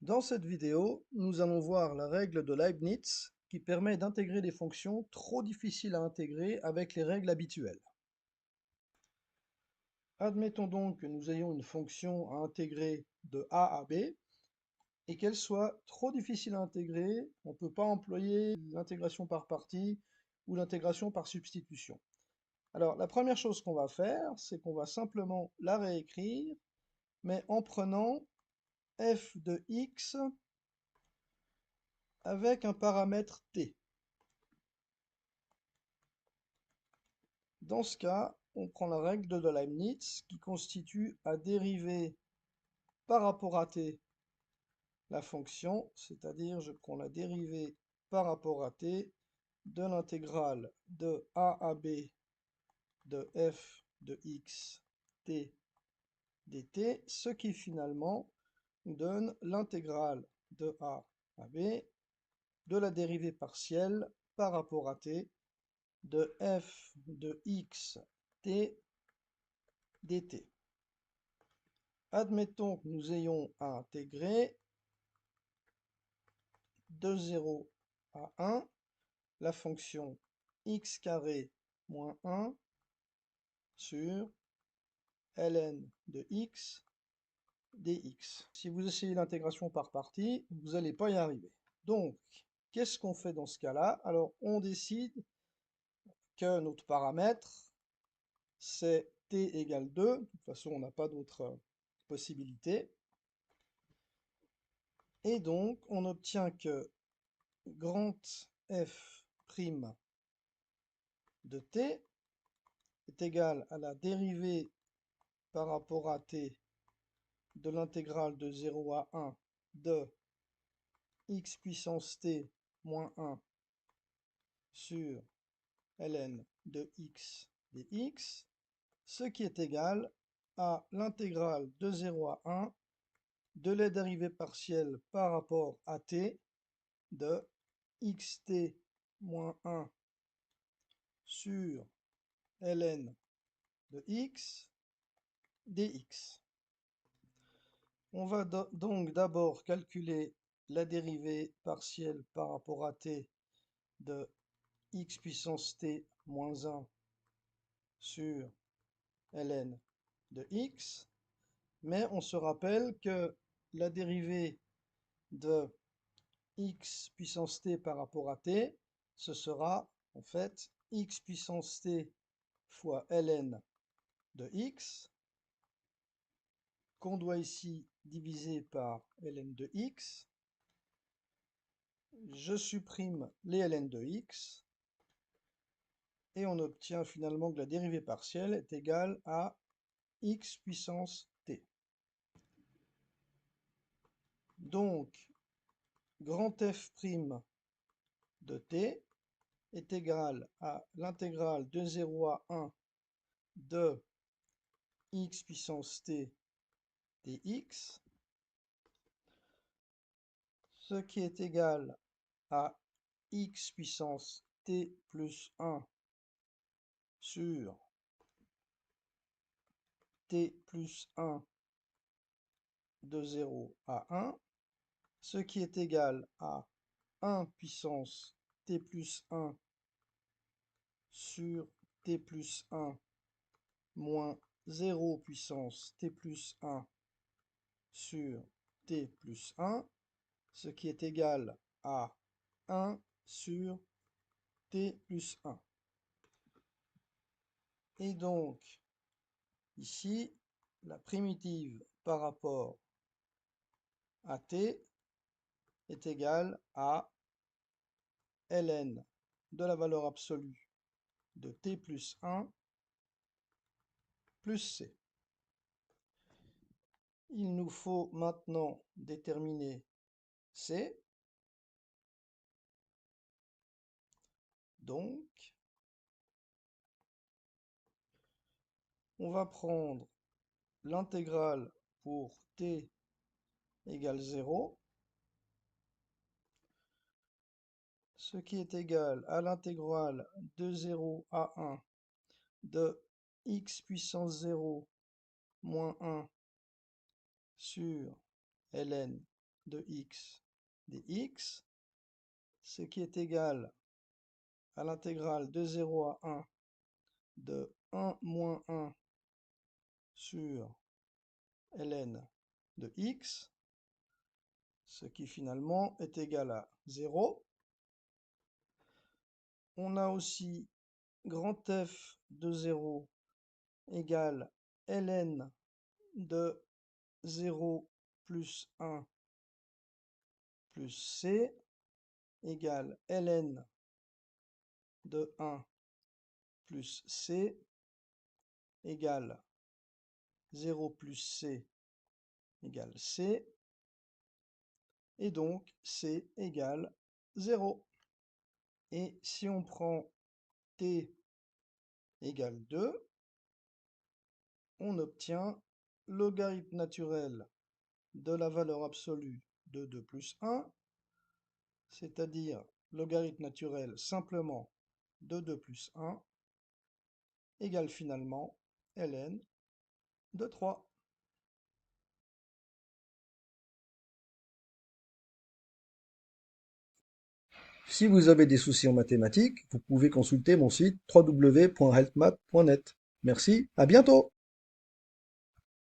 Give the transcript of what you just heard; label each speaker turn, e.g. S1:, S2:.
S1: Dans cette vidéo, nous allons voir la règle de Leibniz qui permet d'intégrer des fonctions trop difficiles à intégrer avec les règles habituelles. Admettons donc que nous ayons une fonction à intégrer de A à B et qu'elle soit trop difficile à intégrer. On ne peut pas employer l'intégration par partie ou l'intégration par substitution. Alors, la première chose qu'on va faire, c'est qu'on va simplement la réécrire, mais en prenant f de x avec un paramètre t. Dans ce cas, on prend la règle de Leibniz qui constitue à dériver par rapport à t la fonction, c'est-à-dire je prends la dérivée par rapport à t de l'intégrale de a à b de f de x t dt, ce qui finalement nous donne l'intégrale de a à b de la dérivée partielle par rapport à t de f de x t dt. Admettons que nous ayons à intégrer de 0 à 1 la fonction x carré moins 1 sur ln de x dx. Si vous essayez l'intégration par partie, vous n'allez pas y arriver. Donc, qu'est-ce qu'on fait dans ce cas-là? Alors, on décide que notre paramètre, c'est t égale 2. De toute façon, on n'a pas d'autre possibilité. Et donc, on obtient que grand F' de t est égal à la dérivée par rapport à t de l'intégrale de 0 à 1 de x puissance t moins 1 sur ln de x dx, ce qui est égal à l'intégrale de 0 à 1 de la dérivée partielle par rapport à t de xt moins 1 sur ln de x dx. On va donc d'abord calculer la dérivée partielle par rapport à t de x puissance t moins 1 sur ln de x, mais on se rappelle que la dérivée de x puissance t par rapport à t, ce sera en fait x puissance t fois ln de x, qu'on doit ici diviser par ln de x. Je supprime les ln de x, et on obtient finalement que la dérivée partielle est égale à x puissance t. Donc, grand F' de t est égal à l'intégrale de 0 à 1 de x puissance t dx, ce qui est égal à x puissance t plus 1 sur t plus 1 de 0 à 1, ce qui est égal à 1 puissance t plus 1 sur t plus 1 moins 0 puissance t plus 1 sur t plus 1, ce qui est égal à 1 sur t plus 1. Et donc, ici, la primitive par rapport à t est égale à ln de la valeur absolue de t plus 1 plus c. Il nous faut maintenant déterminer c. Donc, on va prendre l'intégrale pour t égale 0, ce qui est égal à l'intégrale de 0 à 1 de x puissance 0 moins 1 sur ln de x dx, ce qui est égal à l'intégrale de 0 à 1 de 1 moins 1 sur ln de x, ce qui finalement est égal à 0. On a aussi grand F de 0 égale ln de 0 plus 1 plus c égale ln de 1 plus c égale 0 plus c égale c, et donc c égale 0. Et si on prend t égale 2, on obtient logarithme naturel de la valeur absolue de 2 plus 1, c'est-à-dire logarithme naturel simplement de 2 plus 1, égale finalement ln de 3. Si vous avez des soucis en mathématiques, vous pouvez consulter mon site www.helpmath.net. Merci, à bientôt!